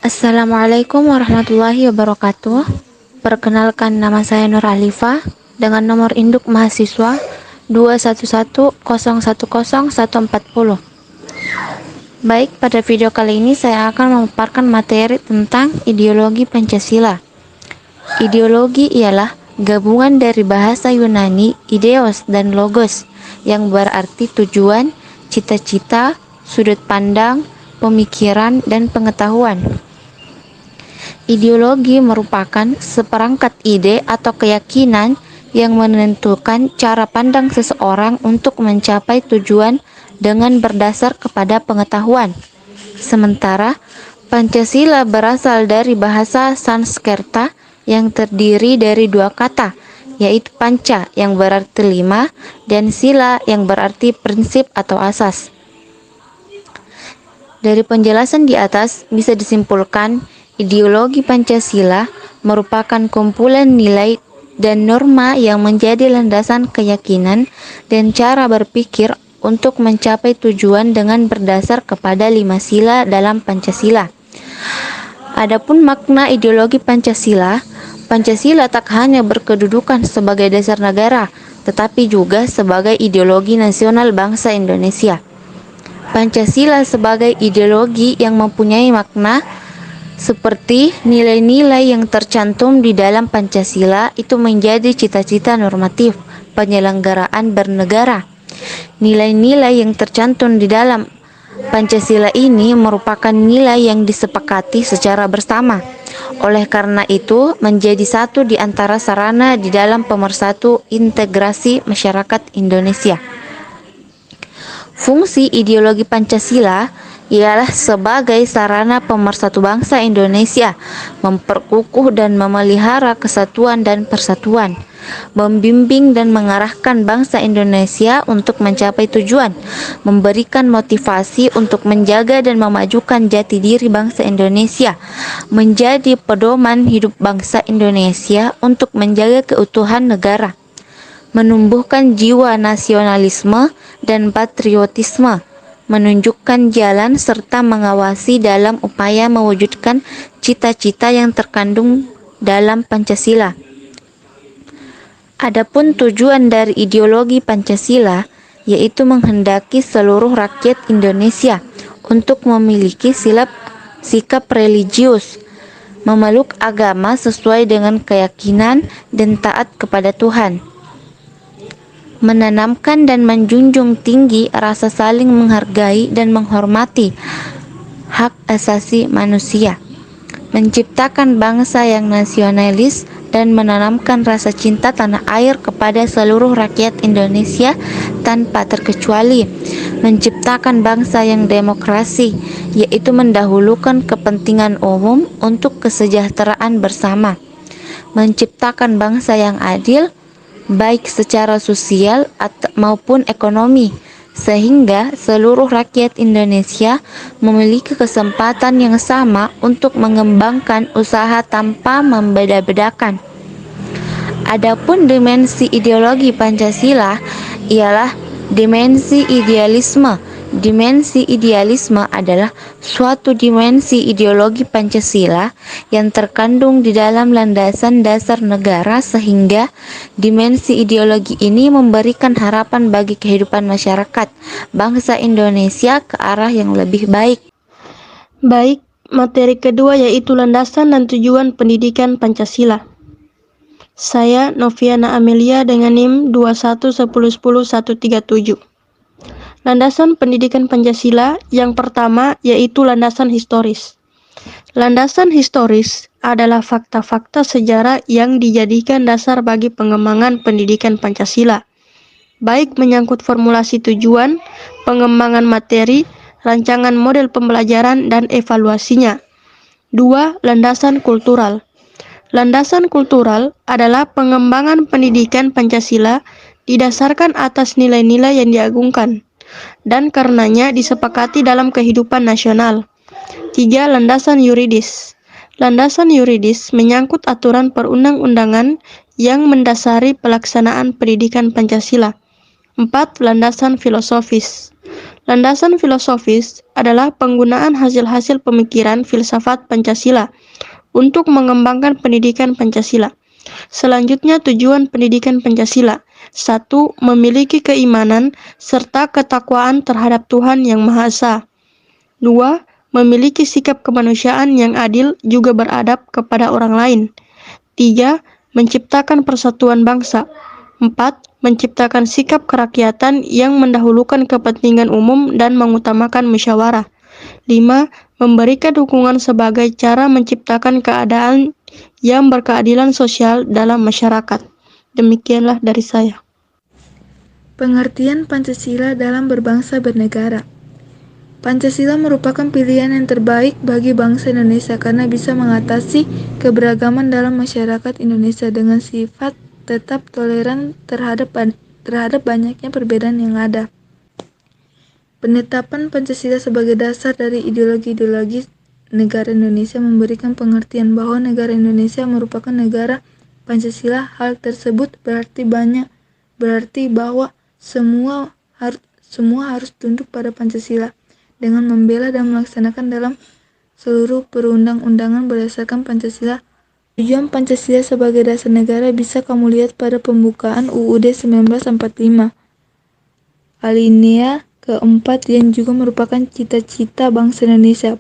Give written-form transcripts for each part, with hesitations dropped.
Assalamualaikum warahmatullahi wabarakatuh. Perkenalkan, nama saya Nur Alifa dengan nomor induk mahasiswa 211010140. Baik, pada video kali ini saya akan memaparkan materi tentang ideologi Pancasila. Ideologi ialah gabungan dari bahasa Yunani ideos dan logos yang berarti tujuan, cita-cita, sudut pandang, pemikiran, dan pengetahuan. Ideologi merupakan seperangkat ide atau keyakinan yang menentukan cara pandang seseorang untuk mencapai tujuan dengan berdasar kepada pengetahuan. Sementara Pancasila berasal dari bahasa Sanskerta yang terdiri dari dua kata, yaitu panca yang berarti lima dan sila yang berarti prinsip atau asas. Dari penjelasan di atas bisa disimpulkan ideologi Pancasila merupakan kumpulan nilai dan norma yang menjadi landasan keyakinan dan cara berpikir untuk mencapai tujuan dengan berdasar kepada 5 sila dalam Pancasila. Adapun makna ideologi Pancasila, Pancasila tak hanya berkedudukan sebagai dasar negara, tetapi juga sebagai ideologi nasional bangsa Indonesia. Pancasila sebagai ideologi yang mempunyai makna seperti nilai-nilai yang tercantum di dalam Pancasila itu menjadi cita-cita normatif penyelenggaraan bernegara. Nilai-nilai yang tercantum di dalam Pancasila ini merupakan nilai yang disepakati secara bersama. Oleh karena itu, menjadi satu di antara sarana di dalam pemersatu integrasi masyarakat Indonesia. Fungsi ideologi Pancasila ialah sebagai sarana pemersatu bangsa Indonesia, memperkukuh dan memelihara kesatuan dan persatuan, membimbing dan mengarahkan bangsa Indonesia untuk mencapai tujuan, memberikan motivasi untuk menjaga dan memajukan jati diri bangsa Indonesia, menjadi pedoman hidup bangsa Indonesia untuk menjaga keutuhan negara, menumbuhkan jiwa nasionalisme dan patriotisme, menunjukkan jalan serta mengawasi dalam upaya mewujudkan cita-cita yang terkandung dalam Pancasila. Adapun tujuan dari ideologi Pancasila yaitu menghendaki seluruh rakyat Indonesia untuk memiliki sikap religius, memeluk agama sesuai dengan keyakinan dan taat kepada Tuhan, menanamkan dan menjunjung tinggi rasa saling menghargai dan menghormati hak asasi manusia, menciptakan bangsa yang nasionalis dan menanamkan rasa cinta tanah air kepada seluruh rakyat Indonesia tanpa terkecuali, menciptakan bangsa yang demokrasi, yaitu mendahulukan kepentingan umum untuk kesejahteraan bersama, menciptakan bangsa yang adil baik secara sosial maupun ekonomi, sehingga seluruh rakyat Indonesia memiliki kesempatan yang sama untuk mengembangkan usaha tanpa membeda-bedakan. Adapun dimensi ideologi Pancasila ialah dimensi idealisme. Dimensi idealisme adalah suatu dimensi ideologi Pancasila yang terkandung di dalam landasan dasar negara, sehingga dimensi ideologi ini memberikan harapan bagi kehidupan masyarakat bangsa Indonesia ke arah yang lebih baik. Baik, materi kedua yaitu landasan dan tujuan pendidikan Pancasila. Saya Noviana Amelia dengan NIM 2110110-137. Landasan pendidikan Pancasila yang pertama yaitu landasan historis. Landasan historis adalah fakta-fakta sejarah yang dijadikan dasar bagi pengembangan pendidikan Pancasila, baik menyangkut formulasi tujuan, pengembangan materi, rancangan model pembelajaran, dan evaluasinya. 2. Landasan kultural. Landasan kultural adalah pengembangan pendidikan Pancasila didasarkan atas nilai-nilai yang diagungkan dan karenanya disepakati dalam kehidupan nasional. 3. Landasan yuridis. Landasan yuridis menyangkut aturan perundang-undangan yang mendasari pelaksanaan pendidikan Pancasila. 4. Landasan filosofis. Landasan filosofis adalah penggunaan hasil-hasil pemikiran filsafat Pancasila untuk mengembangkan pendidikan Pancasila. Selanjutnya, tujuan pendidikan Pancasila. 1. Memiliki keimanan serta ketakwaan terhadap Tuhan Yang Maha Esa. 2. Memiliki sikap kemanusiaan yang adil juga beradab kepada orang lain. 3. Menciptakan persatuan bangsa. 4. Menciptakan sikap kerakyatan yang mendahulukan kepentingan umum dan mengutamakan musyawarah. 5. Memberikan dukungan sebagai cara menciptakan keadaan yang berkeadilan sosial dalam masyarakat. Demikianlah dari saya. Pengertian Pancasila dalam berbangsa bernegara. Pancasila merupakan pilihan yang terbaik bagi bangsa Indonesia karena bisa mengatasi keberagaman dalam masyarakat Indonesia dengan sifat tetap toleran terhadap banyaknya perbedaan yang ada. Penetapan Pancasila sebagai dasar dari ideologi negara Indonesia memberikan pengertian bahwa negara Indonesia merupakan negara Pancasila. Hal tersebut berarti bahwa semua harus tunduk pada Pancasila dengan membela dan melaksanakan dalam seluruh perundang-undangan berdasarkan Pancasila. Tujuan Pancasila sebagai dasar negara bisa kamu lihat pada pembukaan UUD 1945 alinea keempat yang juga merupakan cita-cita bangsa Indonesia.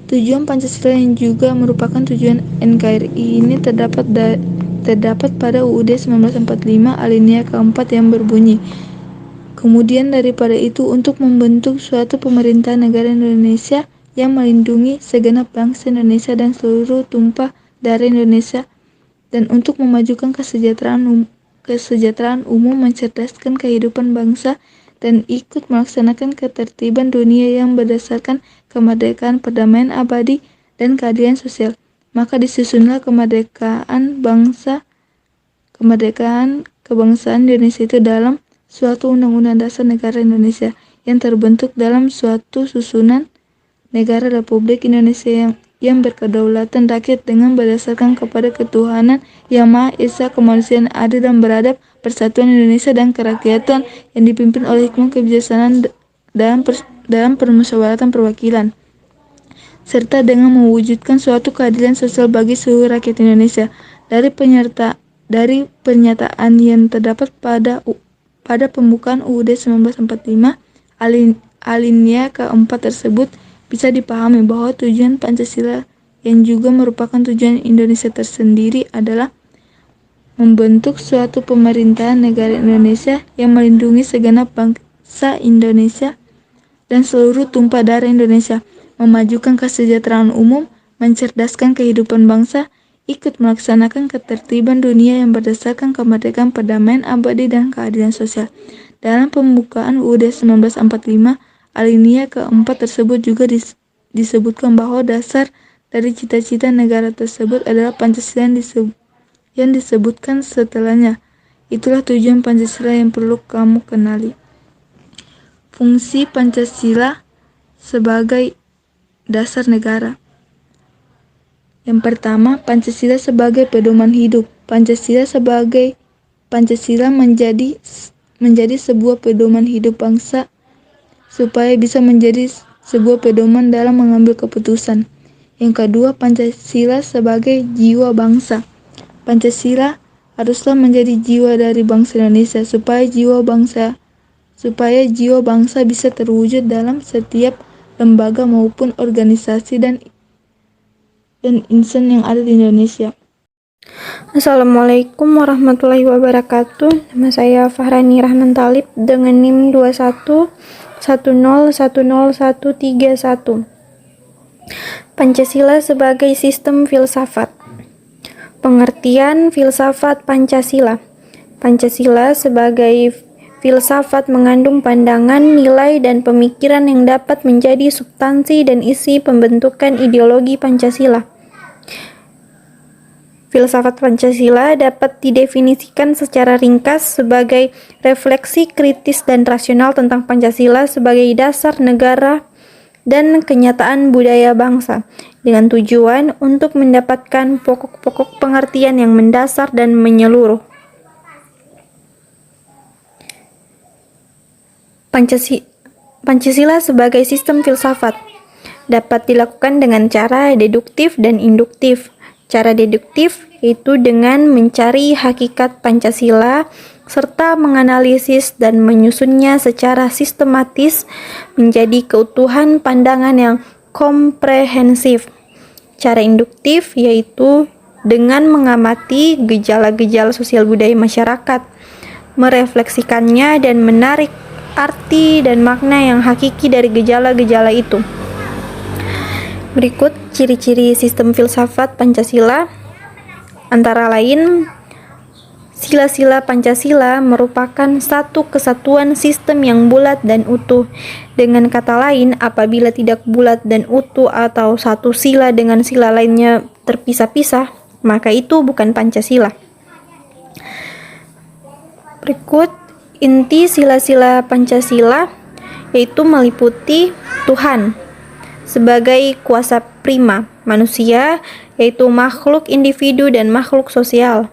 Tujuan Pancasila yang juga merupakan tujuan NKRI ini terdapat pada UUD 1945 alinea keempat yang berbunyi, kemudian daripada itu untuk membentuk suatu pemerintahan negara Indonesia yang melindungi segenap bangsa Indonesia dan seluruh tumpah darah Indonesia, dan untuk memajukan kesejahteraan umum, mencerdaskan kehidupan bangsa, dan ikut melaksanakan ketertiban dunia yang berdasarkan kemerdekaan, perdamaian abadi, dan keadilan sosial. Maka disusunlah kemerdekaan kebangsaan Indonesia itu dalam suatu Undang-Undang Dasar Negara Indonesia yang terbentuk dalam suatu susunan negara Republik Indonesia yang berkedaulatan rakyat dengan berdasarkan kepada ketuhanan yang Maha Esa, kemanusiaan adil dan beradab, persatuan Indonesia dan kerakyatan yang dipimpin oleh hikmah kebijaksanaan dalam permusyawaratan perwakilan, serta dengan mewujudkan suatu keadilan sosial bagi seluruh rakyat Indonesia. Dari pernyataan yang terdapat pada pembukaan UUD 1945 alinea keempat tersebut bisa dipahami bahwa tujuan Pancasila yang juga merupakan tujuan Indonesia tersendiri adalah membentuk suatu pemerintahan negara Indonesia yang melindungi segenap bangsa Indonesia dan seluruh tumpah darah Indonesia, memajukan kesejahteraan umum, mencerdaskan kehidupan bangsa, ikut melaksanakan ketertiban dunia yang berdasarkan kemerdekaan, perdamaian abadi, dan keadilan sosial. Dalam pembukaan UUD 1945 alinea keempat tersebut juga disebutkan bahwa dasar dari cita-cita negara tersebut adalah Pancasila yang disebutkan setelahnya. Itulah tujuan Pancasila yang perlu kamu kenali. Fungsi Pancasila sebagai dasar negara. Yang pertama, Pancasila sebagai pedoman hidup. Pancasila menjadi sebuah pedoman hidup bangsa supaya bisa menjadi sebuah pedoman dalam mengambil keputusan. Yang kedua, Pancasila sebagai jiwa bangsa. Pancasila haruslah menjadi jiwa dari bangsa Indonesia supaya jiwa bangsa bisa terwujud dalam setiap lembaga maupun organisasi dan insan yang ada di Indonesia. Assalamualaikum warahmatullahi wabarakatuh. Nama saya Fahrani Rahman Talib dengan NIM 2110101131. Pancasila sebagai sistem filsafat. Pengertian filsafat Pancasila. Pancasila sebagai filsafat mengandung pandangan, nilai, dan pemikiran yang dapat menjadi substansi dan isi pembentukan ideologi Pancasila. Filsafat Pancasila dapat didefinisikan secara ringkas sebagai refleksi kritis dan rasional tentang Pancasila sebagai dasar negara dan kenyataan budaya bangsa, dengan tujuan untuk mendapatkan pokok-pokok pengertian yang mendasar dan menyeluruh. Pancasila sebagai sistem filsafat dapat dilakukan dengan cara deduktif dan induktif. Cara deduktif yaitu dengan mencari hakikat Pancasila serta menganalisis dan menyusunnya secara sistematis menjadi keutuhan pandangan yang komprehensif. Cara induktif yaitu dengan mengamati gejala-gejala sosial budaya masyarakat, merefleksikannya dan menarik arti dan makna yang hakiki dari gejala-gejala itu. Berikut ciri-ciri sistem filsafat Pancasila, antara lain sila-sila Pancasila merupakan satu kesatuan sistem yang bulat dan utuh. Dengan kata lain, apabila tidak bulat dan utuh atau satu sila dengan sila lainnya terpisah-pisah, maka itu bukan Pancasila. Berikut inti sila-sila Pancasila yaitu meliputi Tuhan sebagai kuasa prima, manusia yaitu makhluk individu dan makhluk sosial.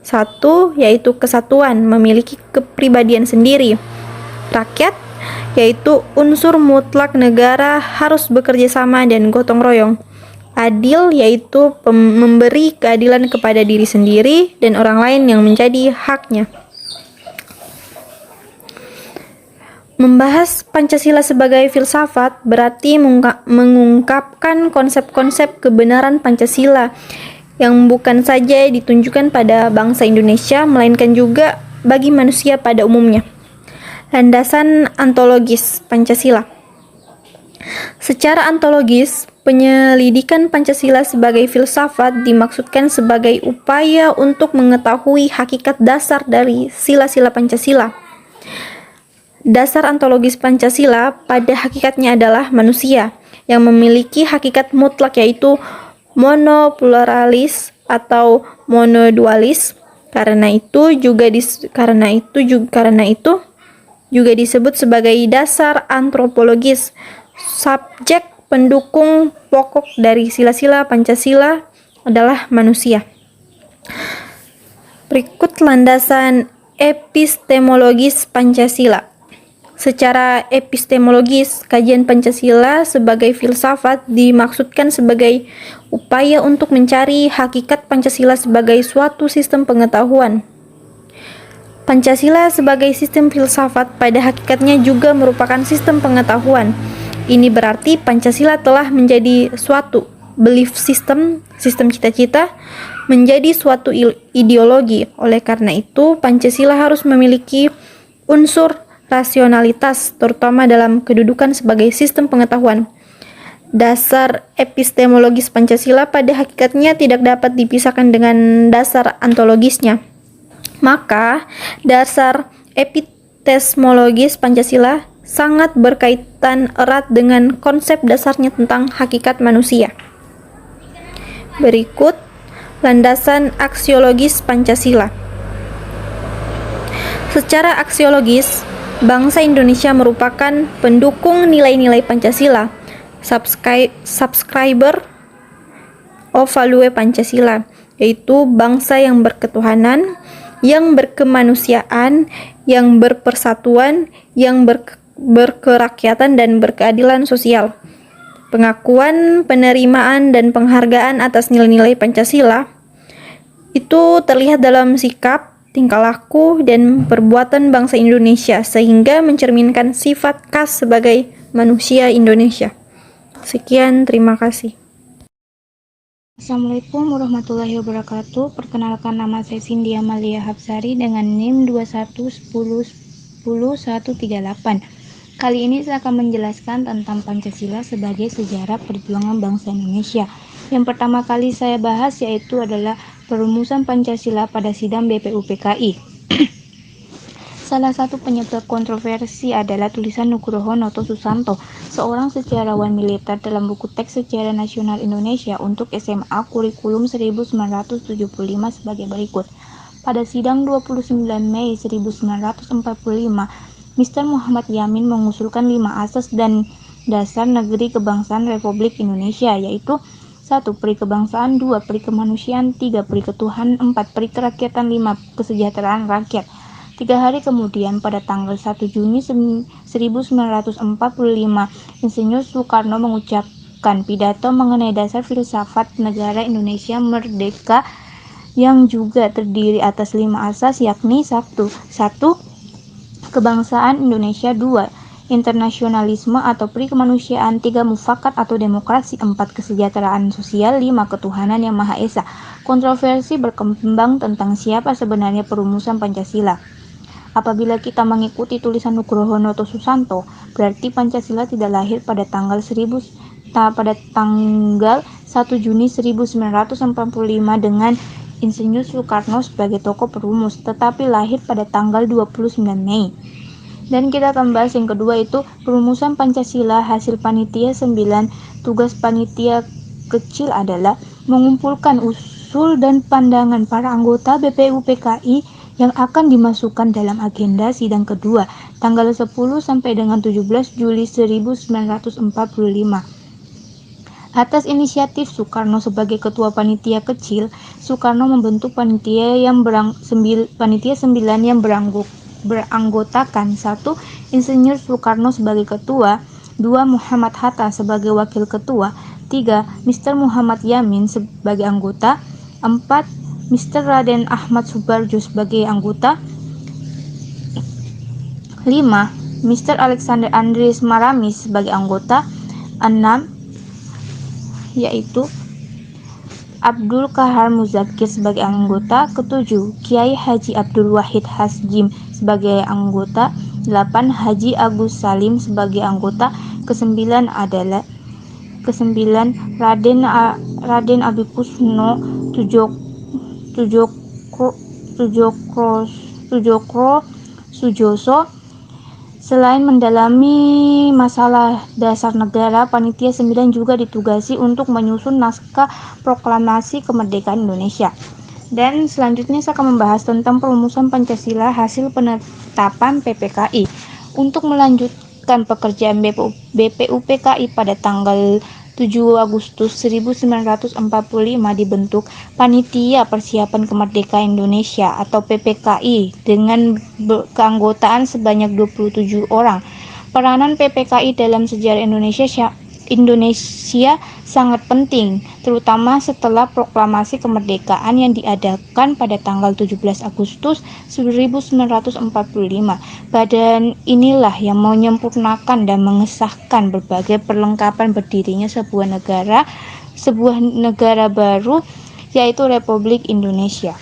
Satu, yaitu kesatuan, memiliki kepribadian sendiri. Rakyat, yaitu unsur mutlak negara harus bekerja sama dan gotong royong. Adil, yaitu memberi keadilan kepada diri sendiri dan orang lain yang menjadi haknya. Membahas Pancasila sebagai filsafat berarti mengungkapkan konsep-konsep kebenaran Pancasila yang bukan saja ditunjukkan pada bangsa Indonesia, melainkan juga bagi manusia pada umumnya. Landasan ontologis Pancasila. Secara ontologis, penyelidikan Pancasila sebagai filsafat dimaksudkan sebagai upaya untuk mengetahui hakikat dasar dari sila-sila Pancasila. Dasar ontologis Pancasila pada hakikatnya adalah manusia yang memiliki hakikat mutlak yaitu monopluralis atau monodualis. Karena itu juga disebut sebagai dasar antropologis. Subjek pendukung pokok dari sila-sila Pancasila adalah manusia. Berikut landasan epistemologis Pancasila. Secara epistemologis, kajian Pancasila sebagai filsafat dimaksudkan sebagai upaya untuk mencari hakikat Pancasila sebagai suatu sistem pengetahuan. Pancasila sebagai sistem filsafat pada hakikatnya juga merupakan sistem pengetahuan. Ini berarti Pancasila telah menjadi suatu belief system, sistem cita-cita, menjadi suatu ideologi. Oleh karena itu, Pancasila harus memiliki unsur rasionalitas, terutama dalam kedudukan sebagai sistem pengetahuan. Dasar epistemologis Pancasila pada hakikatnya tidak dapat dipisahkan dengan dasar ontologisnya. Maka, dasar epistemologis Pancasila sangat berkaitan erat dengan konsep dasarnya tentang hakikat manusia. Berikut landasan aksiologis Pancasila. Secara aksiologis, bangsa Indonesia merupakan pendukung nilai-nilai Pancasila, subscriber of value Pancasila, yaitu bangsa yang berketuhanan, yang berkemanusiaan, yang berpersatuan, yang berkerakyatan dan berkeadilan sosial. Pengakuan, penerimaan, dan penghargaan atas nilai-nilai Pancasila itu terlihat dalam sikap, tingkah laku, dan perbuatan bangsa Indonesia sehingga mencerminkan sifat khas sebagai manusia Indonesia. Sekian, terima kasih. Assalamualaikum warahmatullahi wabarakatuh. Perkenalkan, nama saya Cindy Amalia Hapsari dengan NIM 2110100138. Kali ini saya akan menjelaskan tentang Pancasila sebagai sejarah perjuangan bangsa Indonesia. Yang pertama kali saya bahas yaitu adalah perumusan Pancasila pada sidang BPUPKI. Salah satu penyebab kontroversi adalah tulisan Nugroho Noto Susanto, seorang sejarawan militer, dalam buku teks Sejarah Nasional Indonesia untuk SMA kurikulum 1975 sebagai berikut. Pada sidang 29 Mei 1945, Mr. Muhammad Yamin mengusulkan 5 asas dan dasar negeri kebangsaan Republik Indonesia, yaitu 1. Peri kebangsaan, 2. Peri kemanusiaan, 3. Peri ketuhanan, 4. Peri kerakyatan, 5. Kesejahteraan rakyat. 3 hari kemudian, pada tanggal 1 Juni 1945, Insinyur Soekarno mengucapkan pidato mengenai dasar filsafat negara Indonesia merdeka yang juga terdiri atas 5 asas, yakni 1. Kebangsaan Indonesia. 2. Internasionalisme atau pri-kemanusiaan. 3. Mufakat atau demokrasi. 4. Kesejahteraan sosial. 5. Ketuhanan yang Maha Esa. Kontroversi berkembang tentang siapa sebenarnya perumusan Pancasila. Apabila kita mengikuti tulisan Nugroho Noto Susanto, berarti Pancasila tidak lahir pada tanggal 1 Juni 1945 dengan Insinyur Soekarno sebagai tokoh perumus, tetapi lahir pada tanggal 29 Mei. Dan kita akan bahas yang kedua, itu perumusan Pancasila hasil panitia 9. Tugas panitia kecil adalah mengumpulkan usul dan pandangan para anggota BPUPKI yang akan dimasukkan dalam agenda sidang kedua tanggal 10 sampai dengan 17 Juli 1945. Atas inisiatif Soekarno sebagai ketua panitia kecil, Soekarno membentuk panitia 9 yang beranggotakan 1. Insinyur Soekarno sebagai ketua, 2. Muhammad Hatta sebagai wakil ketua, 3. Mr. Muhammad Yamin sebagai anggota, 4. Mr. Raden Ahmad Subarjo sebagai anggota, 5. Mr. Alexander Andries Maramis sebagai anggota, 6. yaitu Abdul Kahar Muzakir sebagai anggota, 7. Kiai Haji Abdul Wahid Hasjim sebagai anggota, 8. Haji Agus Salim sebagai anggota, 9. Raden Abikusno Tujokro Sujoso. Selain mendalami masalah dasar negara, panitia 9 juga ditugasi untuk menyusun naskah proklamasi kemerdekaan Indonesia. Dan selanjutnya saya akan membahas tentang perumusan Pancasila hasil penetapan PPKI. Untuk melanjutkan pekerjaan BPUPKI pada tanggal 7 Agustus 1945 dibentuk Panitia Persiapan Kemerdekaan Indonesia atau PPKI dengan keanggotaan sebanyak 27 orang. Peranan PPKI dalam sejarah Indonesia sangat penting, terutama setelah proklamasi kemerdekaan yang diadakan pada tanggal 17 Agustus 1945. Badan inilah yang menyempurnakan dan mengesahkan berbagai perlengkapan berdirinya sebuah negara baru, yaitu Republik Indonesia.